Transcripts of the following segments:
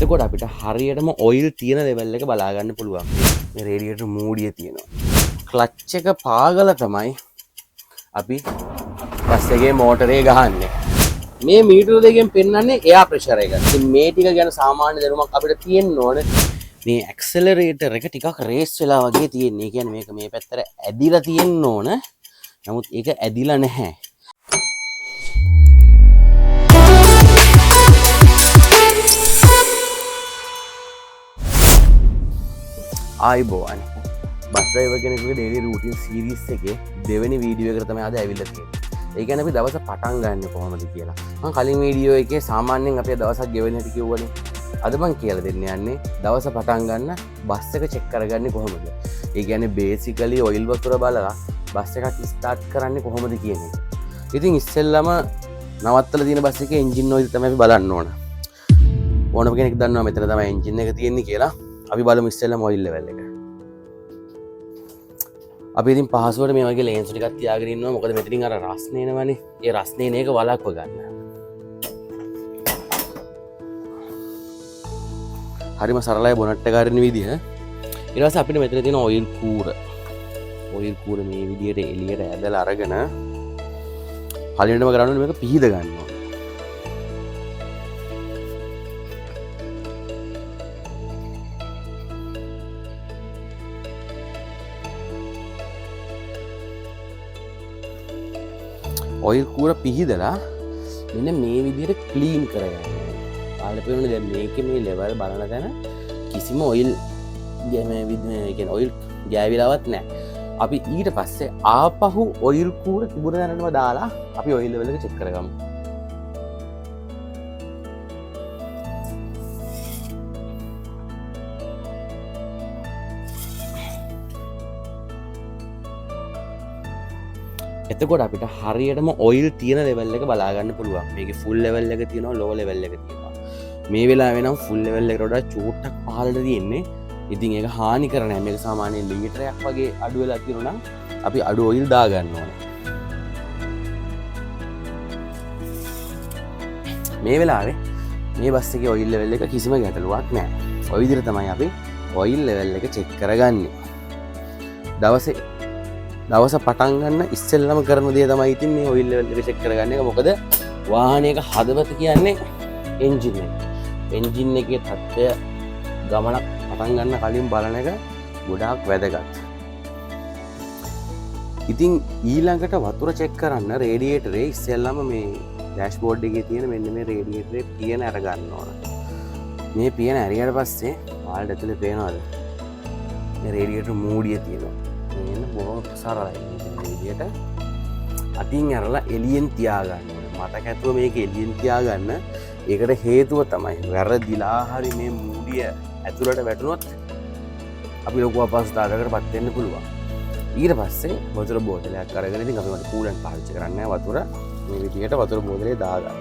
එතකොට අපිට හරියටම ඔයිල් තියෙන ලෙවල් එක බලා ගන්න පුළුවන්. මේ රේඩියේටර් මූඩිය තියෙනවා. ක්ලච් එක පාගලා තමයි අපි බස් එකේ මෝටරේ ගහන්නේ. මේ මීටර දෙකෙන් පෙන්වන්නේ එයා ප්‍රෙෂර් එක. ඉතින් මේ ටික ගැන සාමාන්‍ය දැනුමක් අපිට තියෙන්න ඕනේ. මේ ඇක්සලරේටර් එක ටිකක් රේස් වෙලා වගේ තියෙන්නේ. ඒ කියන්නේ මේක මේ පැත්තට ඇදිලා තියෙන්න ඕන. නමුත් ඒක ඇදිලා නැහැ. ආයිබෝවන්. බස් ඩ්‍රයිවර් කෙනෙකුගේ ඩේලි රූටින් සීරීස් එකේ දෙවෙනි වීඩියෝ එකට තමයි අද ඇවිල්ලා තියෙන්නේ. ඒ කියන්නේ අපි දවස පටන් ගන්න කොහොමද කියලා. මම කලින් වීඩියෝ එකේ සාමාන්‍යයෙන් අපි දවසක් ගෙවෙන හැටි කිව්වනේ. අද මම කියලා දෙන්න යන්නේ දවස පටන් ගන්න බස් එක චෙක් කරගන්නේ කොහොමද. ඒ කියන්නේ බේසිකලි ඔයිල් වතුර බලලා බස් එකක් ස්ටාර්ට් කරන්නේ කොහොමද කියන එක. ඉතින් ඉස්සෙල්ලාම නවත්තලා තියෙන බස් එකේ එන්ජින් ඔයිල් තමයි අපි බලන්න ඕන. ඕනම කෙනෙක් දන්නවා මෙතන තමයි එන්ජින් එක තියෙන්නේ කියලා. අපි බලමු ඉස්සෙල්ලාම ඔයිල් ලෙවල් එක. අපි ඉතින් පහසුවට මේ වගේ ලේන්ස් ටිකක් තියාගෙන ඉන්නවා. මොකද මෙතනින් අර රස්නේ එනවනේ. ඒ රස්නේ එන එක වළක්ව ගන්න. හරිම සරලයි බොනට් එක අරින විදිහ. ඊට පස්සේ අපිට මෙතන තියෙන ඔයිල් කූර. ඔයිල් කූර මේ විදිහට එළියට ඇදලා අරගෙන හලියටම කරන්නේ මේක පිහිද ගන්නවා. ඔයිල් කූර පිහිදලා මෙන්න මේ විදිහට ක්ලීන් කරගන්න. ඔයාලට පේන්නේ දැන් මේකේ මේ ලෙවල් බලන තැන කිසිම ඔයිල් ඔයිල් ගෑවිලාවත් නැහැ. අපි ඊට පස්සේ ආපහු ඔයිල් කූර තිබුණ තැනටම දාලා අපි ඔයිල් ලෙවල් එක චෙක් කරගමු. එතකොට අපිට හරියටම ඔයිල් තියෙන ලෙවල් එක බලා ගන්න පුළුවන්. මේකේ ෆුල් ලෙවල් එක තියෙනවා, ලෝ ලෙවල් එක තියෙනවා. මේ වෙලාවේ නම් ෆුල් ලෙවල් එකට වඩා චූට්ටක් පහළට තියෙන්නේ. ඉතින් ඒක හානි කර නැහැ. මේක සාමාන්‍යයෙන් ලීටරයක් වගේ අඩු වෙලා තියෙනවා නම් අපි අඩු ඔයිල් දා ගන්න ඕනේ. මේ වෙලාවේ මේ බස් එකේ ඔයිල් ලෙවල් එක කිසිම ගැටලුවක් නැහැ. ඔය විදිහට තමයි අපි ඔයිල් ලෙවල් එක චෙක් කරගන්නේ. දවස පටන් ගන්න ඉස්සෙල්ලම කරන දේ තමයි ඉතින් මේ ඔයිල් ලෙවල් එක චෙක් කරගන්න එක. මොකද වාහනයක හදවත කියන්නේ එන්ජින් එක. එන්ජින් එකේ තත්ත්වය ගමනක් පටන් ගන්න කලින් බලන එක ගොඩාක් වැදගත්. ඉතින් ඊළඟට වතුර චෙක් කරන්න රේඩියේටරේ ඉස්සෙල්ලම මේ ඩෑෂ්බෝඩ් එකේ තියෙන මෙන්න මේ රේඩියේටරේ පියන අර ගන්න ඕන. මේ පියන ඇරියට පස්සේ ඔයාලට ඇතුලේ පේනවද? මේ රේඩියේටර් මූඩිය තියෙනවා. මේන්න බොහොම සරලයි. මේ විදිහට අතින් ඇරලා එළියෙන් තියාගන්න ඕනේ. මතක ඇතුව මේක එළියෙන් තියාගන්න. ඒකට හේතුව තමයි වැරදිලා හරි මේ මූඩිය ඇතුළට වැටුනොත් අපි ලොකු අපහසුතාවයකට පත් වෙන්න පුළුවන්. ඊට පස්සේ වතුර බෝතලයක් අරගෙන ඉතින් අපි මට කූලන්ට් පාවිච්චි කරන්නේ වතුර මේ විදිහට වතුර බෝතලේ දාගන්න.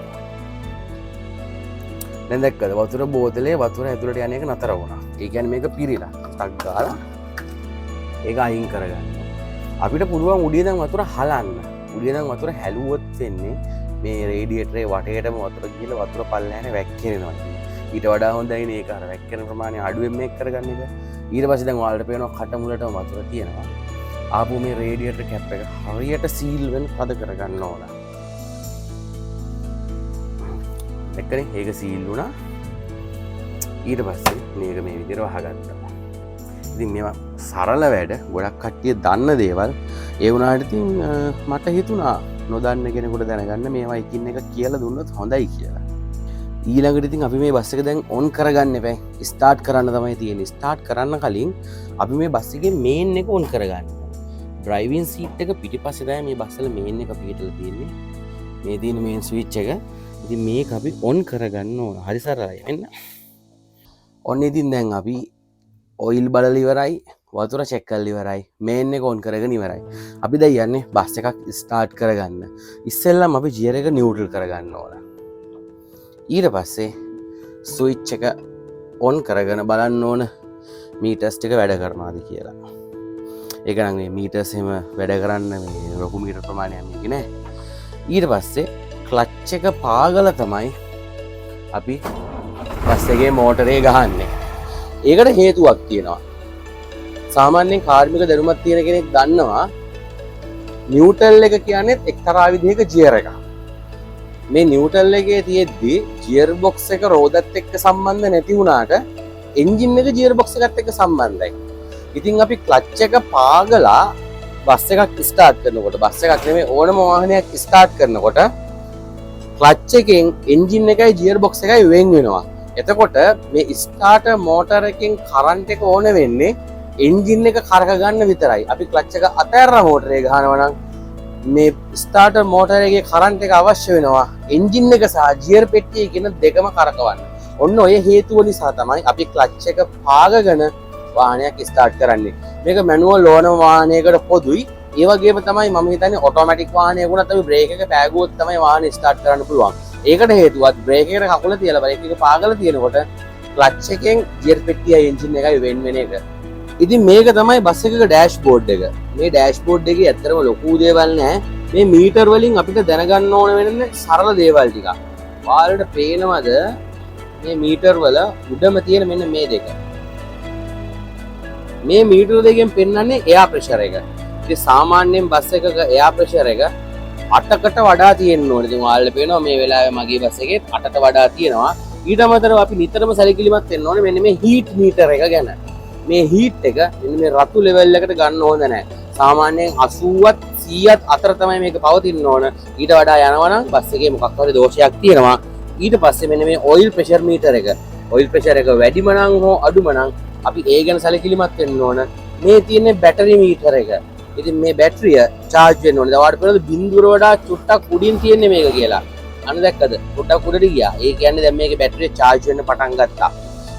දැන් දැක්කද වතුර බෝතලේ වතුර ඇතුළට යන එක නතර වුණා. ඒ කියන්නේ මේක පිරීලා ටක් ගාලා ඒක අයින් කරගන්න. අපිට පුළුවන් උඩිය දැන් වතුර හලන්න. උඩිය දැන් වතුර හැලුවොත් වෙන්නේ මේ රේඩියේටරේ වටේටම වතුර ගිහලා වතුර පල්ලෙහාට වැක්කිරෙනවා. ඊට වඩා හොඳයි මේක අර වැක්කිරෙන ප්‍රමාණය අඩුවෙන් මේක කරගන්න එක. ඊට පස්සේ දැන් ඔයාලට පේනවා කටමුලටම වතුර තියෙනවා. ආපහු මේ රේඩියේටර් කැප් එක හරියට සීල් වෙන පද කරගන්න ඕන. එක්කනේ ඒක සීල් වුණා. ඊට පස්සේ මේක මේ විදිහට වහගත්තා. ඉතින් මේවා සරල වැඩ, ගොඩක් කට්ටිය දන්න දේවල්. ඒ වුණාට ඉතින් මට හිතුණා නොදන්න කෙනෙකුට දැනගන්න මේවා එකින් එක කියලා දුන්නොත් හොඳයි කියලා. ඊළඟට ඉතින් අපි මේ බස් එක දැන් ඔන් කරගන්න එපා. ස්ටාර්ට් කරන්න තමයි තියෙන්නේ. ස්ටාර්ට් කරන්න කලින් අපි මේ බස් එකේ මේන් එක ඔන් කරගන්න. ඩ්‍රයිවිං සීට් එක පිටිපස්සේ තමයි මේ බස් වල මේන් එක පිටලා තියෙන්නේ. මේ තියෙන මේන් ස්විච් එක. ඉතින් මේක අපි ඔන් කරගන්න ඕන. හරි සරලයි. මෙන්න. ඔන්න ඉතින් දැන් අපි ඔයිල් බලලා ඉවරයි, වතුර චෙක් කරලා ඉවරයි, මේන් එක ඔන් කරගෙන ඉවරයි. අපි දැන් යන්නේ බස් එකක් ස්ටාර්ට් කරගන්න. ඉස්සෙල්ලාම අපි ගියර් එක නියුට්‍රල් කරගන්න ඕන. ඊට පස්සේ ස්විච් එක ඔන් කරගෙන බලන්න ඕන මීටර්ස් ටික වැඩ කරනවාද කියලා. ඒක නම් මේ මීටර්ස් එහෙම වැඩ කරන්න මේ ලොකු මීටර් ප්‍රමාණයක් මේක නෑ. ඊට පස්සේ ක්ලච් එක පාගලා තමයි අපි බස් එකේ මෝටරේ ගහන්නේ. ඒකට හේතුවක් තියෙනවා. සාමාන්‍යයෙන් කාර්මික දැනුමක් තියෙන කෙනෙක් දන්නවා නිව්ට්‍රල් එක කියන්නේ එක්තරා විදිහක ගියර් එකක්. මේ නිව්ට්‍රල් එකේ තියෙද්දි ගියර් බොක්ස් එක රෝදත් එක්ක සම්බන්ධ නැති වුණාට එන්ජින් එක ගියර් බොක්ස් එකත් එක්ක සම්බන්ධයි. ඉතින් අපි ක්ලච් එක පාගලා බස් එකක් ස්ටාර්ට් කරනකොට බස් එකක් නෙමෙයි ඕනම වාහනයක් ස්ටාර්ට් කරනකොට ක්ලච් එකෙන් එන්ජින් එකයි ගියර් බොක්ස් එකයි වෙන් වෙනවා. එතකොට මේ ස්ටාර්ටර් මෝටර එකෙන් කරන්ට් එක ඕන වෙන්නේ එන්ජින් එක කරක ගන්න විතරයි. අපි ක්ලච් එක අතහැරලා මෝටරේ ගහනවා නම් මේ ස්ටාර්ටර් මෝටර එකේ කරන්ට් එක අවශ්‍ය වෙනවා එන්ජින් එක සහ ගියර් පෙට්ටිය කියන දෙකම කරකවන්න. ඔන්න ඔය හේතුව නිසා තමයි අපි ක්ලච් එක පාගගෙන වාහනයක් ස්ටාර්ට් කරන්නේ. මේක මැනුවල් ඕන වාහනයකට පොදුයි. ඒ වගේම තමයි මම හිතන්නේ ඔටෝමැටික් වාහනයක වුණත් අපි බ්‍රේක් එක පෑගුවොත් තමයි වාහනේ ස්ටාර්ට් කරන්න පුළුවන්. ඒකට හේතුවත් බ්‍රේක් එකට කකුල තියලා බ්‍රේක් එක පාගලා තියෙනකොට ක්ලච් එකෙන් ගියර් පෙට්ටියයි එන්ජින් එකයි වෙන් වෙන එක. ඉතින් මේක තමයි බස් එකක ඩෑෂ්බෝඩ් එක. මේ ඩෑෂ්බෝඩ් එකේ ඇත්තටම ලොකු දේවල් නැහැ. මේ මීටර් වලින් අපිට දැනගන්න ඕන වෙන්නේ සරල දේවල් ටිකක්. ඔයාලට පේනවද මේ මීටර් වල උඩම තියෙන මෙන්න මේ දෙක. මේ මීටර් දෙකෙන් පෙන්වන්නේ එයාර් ප්‍රෙෂර් එක. ඉතින් සාමාන්‍යයෙන් බස් එකක එයාර් ප්‍රෙෂර් එක 8කට වඩා තියෙන්න ඕනේ. ඉතින් ඔයාලට පේනවා මේ වෙලාවේ මගේ බස් එකේ 8ට වඩා තියෙනවා. ඊට අමතරව අපි නිතරම සැලකිලිමත් වෙන්න ඕනේ මෙන්න මේ හීට් මීටර් එක ගැන. මේ හීට් එක මෙන්න මේ රතු ලෙවල් එකට ගන්න හොඳ නැහැ. සාමාන්‍යයෙන් 80ත් 100ත් අතර තමයි මේක පවතින්න ඕන. ඊට වඩා යනවා නම් බස් එකේ මොකක් හරි දෝෂයක් තියෙනවා. ඊට පස්සේ මෙන්න මේ ඔයිල් ප්‍රෙෂර් මීටර් එක. ඔයිල් ප්‍රෙෂර් එක වැඩිම නම් හෝ අඩුම නම් අපි ඒ ගැන සැලකිලිමත් වෙන්න ඕන. මේ තියෙන්නේ බැටරි මීටර් එක. ඉතින් මේ බැටරිය charge වෙන්න ඕනේ. දවල්ට පෙරද බිඳුවර වඩා චුට්ටක් උඩින් තියෙන්නේ මේක කියලා. අන්න දැක්කද? චුට්ටක් උඩට ගියා. ඒ කියන්නේ දැන් මේකේ බැටරිය charge වෙන්න පටන් ගත්තා.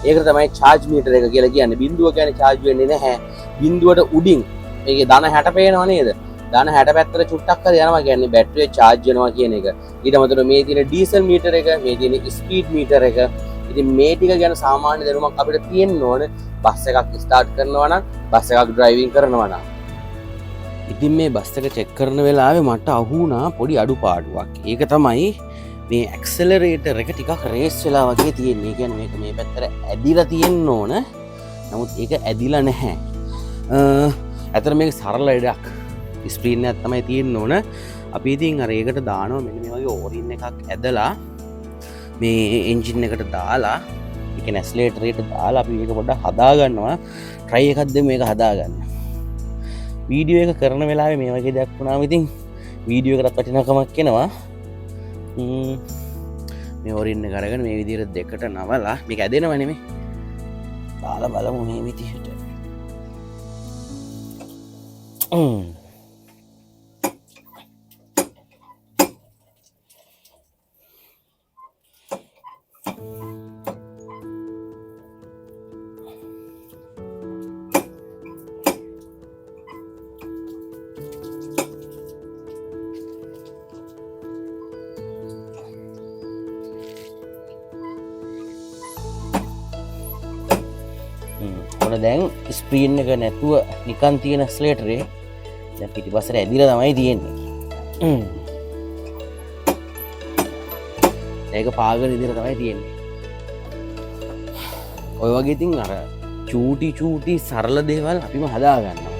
ඒකට තමයි charge meter එක කියලා කියන්නේ. බිඳුව කියන්නේ charge වෙන්නේ නැහැ. බිඳුවට උඩින් මේකේ ධන 60 පේනව නේද? ධන 60 පැත්තට චුට්ටක් හරි යනවා කියන්නේ බැටරිය charge වෙනවා කියන එක. ඊට අමතරව මේ තියෙන ඩීසල් මීටර් එක, මේ තියෙන ස්පීඩ් මීටර් එක. ඉතින් මේ ටික ගැන සාමාන්‍ය දැනුමක් අපිට තියෙන්න ඕනේ. බස් එකක් ස්ටාර්ට් කරනවා නම්, බස් එකක් ඩ්‍රයිවිං කරනවා නම්. ඉතින් මේ බස් එක චෙක් කරන වෙලාවේ මට අහු වුණා පොඩි අඩුපාඩුවක්. ඒක තමයි මේ ඇක්සලරේටර් එක ටිකක් රේස් වෙලා වගේ තියෙන්නේ. ඒ කියන්නේ මේක මේ පැත්තට ඇදිලා තියෙන්න ඕන. නමුත් ඒක ඇදිලා නැහැ. ඇත්තට මේක සරල ඉඩක්. ස්ක්‍රීන් එකක් තමයි තියෙන්න ඕන. අපි ඉතින් අර ඒකට දානවා මෙන්න මේ වගේ ඕරින් එකක් ඇදලා මේ එන්ජින් එකට දාලා ඒ කියන්නේ ඇක්සලරේටරේට දාලා අපි මේක පොඩ්ඩක් හදා ගන්නවා. try එකක් දෙමු මේක හදාගන්න. වීඩියෝ එක කරන වෙලාවේ මේ වගේ දෙයක් වුණාම ඉතින් වීඩියෝ එකකට වටිනාකමක් එනවා. මේ ඕරින් එක අරගෙන මේ විදිහට දෙකට නවලා මේක ඇදෙනව නෙමෙයි. දාලා බලමු මේ විදිහට. ඔන්න දැන් ස්ක්‍රීන් එක නැතුව නිකන් තියෙන ඇක්සලරේටරේ දැන් පිටිපස්සට ඇදිලා තමයි තියෙන්නේ. ඒක පාගන විදිහට තමයි තියෙන්නේ. ඔය වගේ ඉතින් අර චූටි සරල දේවල් අපිම හදා ගන්නවා.